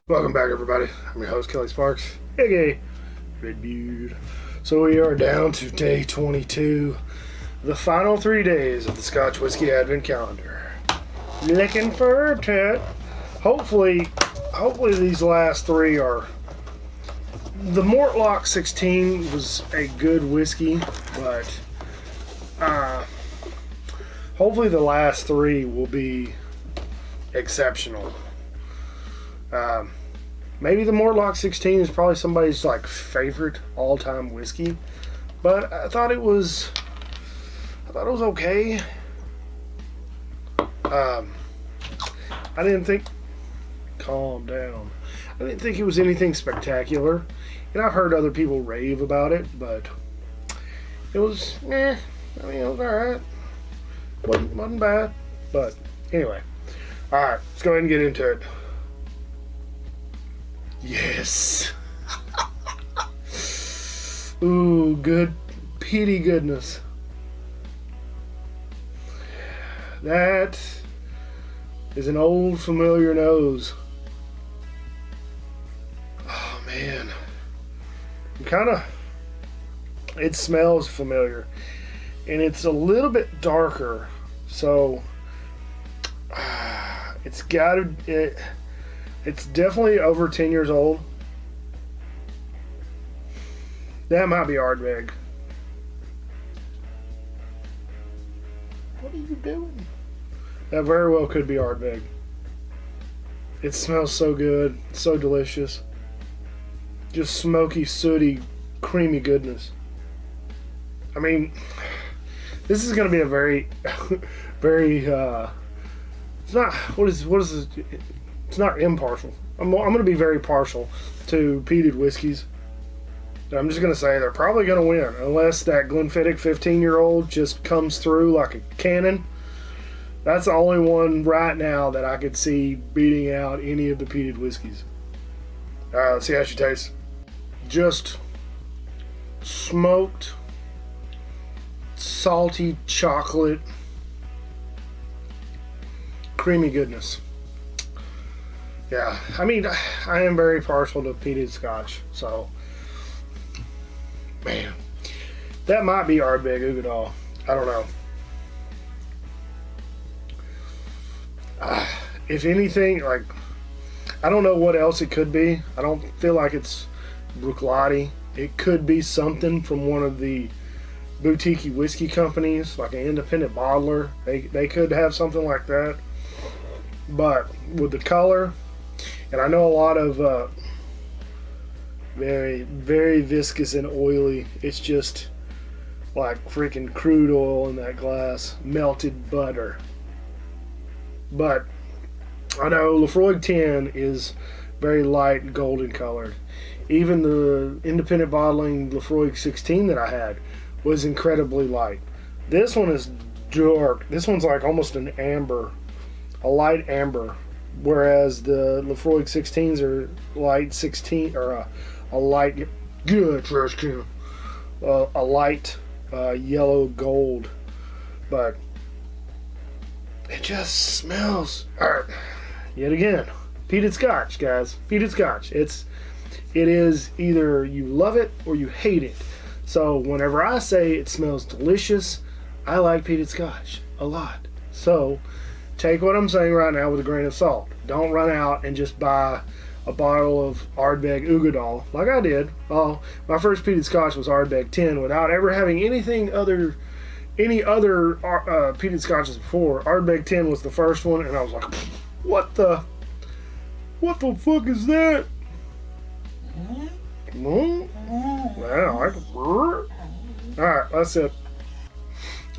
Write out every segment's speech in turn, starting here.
Welcome back, everybody. I'm your host, Kelly Sparks, aka Red Beard. So we are down to day 22, the final 3 days of the Scotch Whiskey Advent Calendar. Looking forward to it. Hopefully these last three are... The Mortlach 16 was a good whiskey, but hopefully the last three will be exceptional. Maybe the Mortlach 16 is probably somebody's favorite all-time whiskey, but I thought it was okay. I didn't think. Calm down. I didn't think it was anything spectacular, and I've heard other people rave about it, but it was it was alright. Wasn't bad, but anyway. All right, let's go ahead and get into it. Yes. Ooh, good peaty goodness. That is an old familiar nose. Oh man. It smells familiar. And it's a little bit darker, so it's definitely over 10 years old. That might be Ardbeg. What are you doing? That very well could be Ardbeg. It smells so good, so delicious. Just smoky, sooty, creamy goodness. I mean, this is going to be a very, very, it's not, what is this? It's not impartial. I'm going to be very partial to peated whiskeys. I'm just going to say they're probably going to win, unless that Glenfiddich 15-year-old just comes through like a cannon. That's the only one right now that I could see beating out any of the peated whiskeys. Let's see how she tastes. Just smoked, salty chocolate, creamy goodness. Yeah, I mean, I am very partial to peated Scotch, so, man, that might be Ardbeg Uigeadail. I don't know. If anything, I don't know what else it could be. I don't feel like it's Bruichladdich. It could be something from one of the boutique whiskey companies, like an independent bottler. They could have something like that. But with the color... And I know a lot of very, very viscous and oily. It's just like freaking crude oil in that glass. Melted butter. But I know Laphroaig 10 is very light and golden colored. Even the independent bottling Laphroaig 16 that I had was incredibly light. This one is dark. This one's like almost an amber. A light amber. Whereas the Laphroaig 16s are light 16, or a light, good trash can, a light yellow gold, but it just smells. Alright, yet again, peated Scotch, guys, peated Scotch. It is either you love it or you hate it. So whenever I say it smells delicious, I like peated Scotch a lot. So take what I'm saying right now with a grain of salt. Don't run out and just buy a bottle of Ardbeg Uigeadail like I did. Oh, my first peated Scotch was Ardbeg 10 without ever having any other peated Scotches before. Ardbeg 10 was the first one, and I was like, what the fuck is that? Alright, that's it.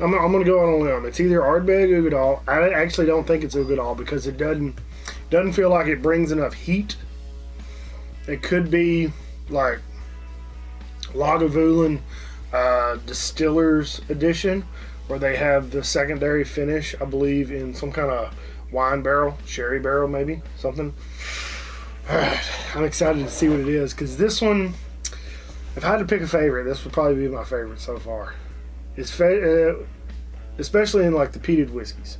I'm going to go on a limb. It's either Ardbeg Uigeadail. I actually don't think it's Uigeadail because it doesn't feel like it brings enough heat. It could be like Lagavulin Distillers Edition, where they have the secondary finish, I believe, in some kind of wine barrel, sherry barrel maybe, something. Alright, I'm excited to see what it is, because this one, if I had to pick a favorite, this would probably be my favorite so far. Especially in like the peated whiskeys.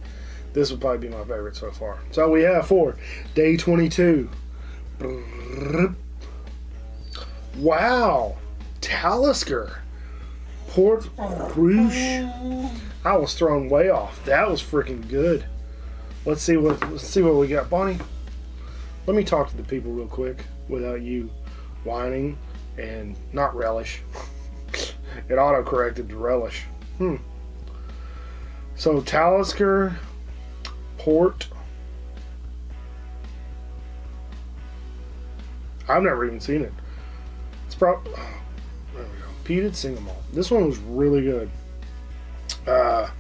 This would probably be my favorite so far. So we have for day 22, Wow. Talisker. Port Ruighe. I was thrown way off. That was freaking good. Let's see what we got, Bonnie. Let me talk to the people real quick without you whining and not relish. It auto-corrected to relish. So Talisker, Port. I've never even seen it. It's probably there we go. Peated single malt. This one was really good. I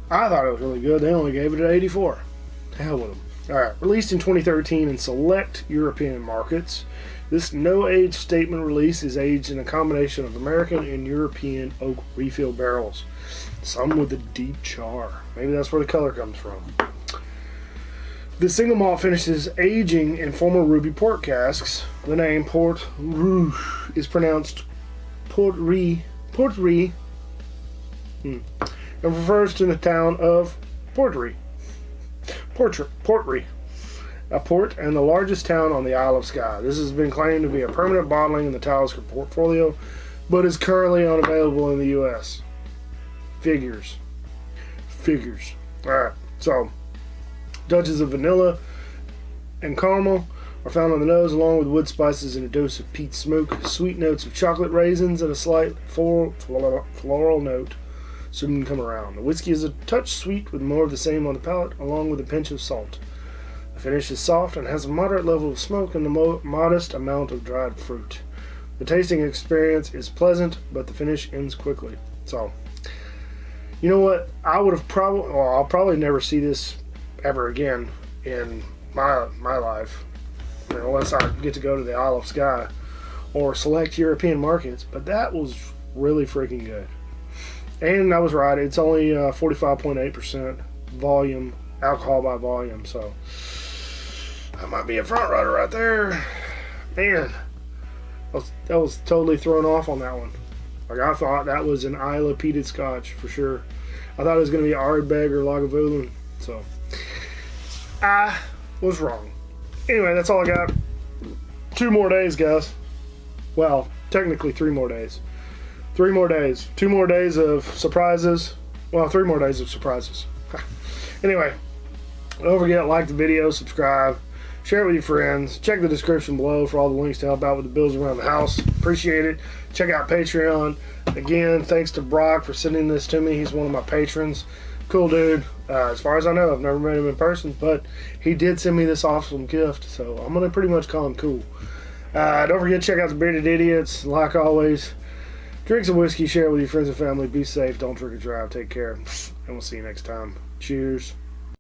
thought it was really good. They only gave it an 84. Hell with them. Alright, released in 2013 in select European markets, this no-age statement release is aged in a combination of American and European oak refill barrels, some with a deep char. Maybe that's where the color comes from. The single malt finishes aging in former ruby port casks. The name Port Ruighe is pronounced Portry, and refers to the town of Portry, a port and the largest town on the Isle of Skye. This has been claimed to be a permanent bottling in the Talisker portfolio, but is currently unavailable in the U.S. Figures. Alright, so touches of vanilla and caramel are found on the nose, along with wood spices and a dose of peat smoke. Sweet notes of chocolate raisins and a slight floral note soon come around. The whiskey is a touch sweet with more of the same on the palate, along with a pinch of salt. The finish is soft and has a moderate level of smoke and a modest amount of dried fruit. The tasting experience is pleasant, but the finish ends quickly. So, you know what? I'll probably never see this ever again in my life, unless I get to go to the Isle of Skye or select European markets. But that was really freaking good. And I was right. It's only 45.8% volume, alcohol by volume. So that might be a front runner right there. Man, that was totally thrown off on that one. Like, I thought that was an Islay peated Scotch for sure. I thought it was going to be Ardbeg or Lagavulin. So I was wrong. Anyway, that's all I got. 2 more days, guys. Well, technically 3 more days. 3 more days. 2 more days of surprises. Well, 3 more days of surprises. Anyway, don't forget, like the video, subscribe, share it with your friends. Check the description below for all the links to help out with the bills around the house. Appreciate it. Check out Patreon. Again, thanks to Brock for sending this to me. He's one of my patrons. Cool dude. As far as I know, I've never met him in person, but he did send me this awesome gift, so I'm going to pretty much call him cool. Don't forget to check out the Bearded Idiots. Like always, drink some whiskey, share it with your friends and family. Be safe. Don't drink and drive. Take care. And we'll see you next time. Cheers.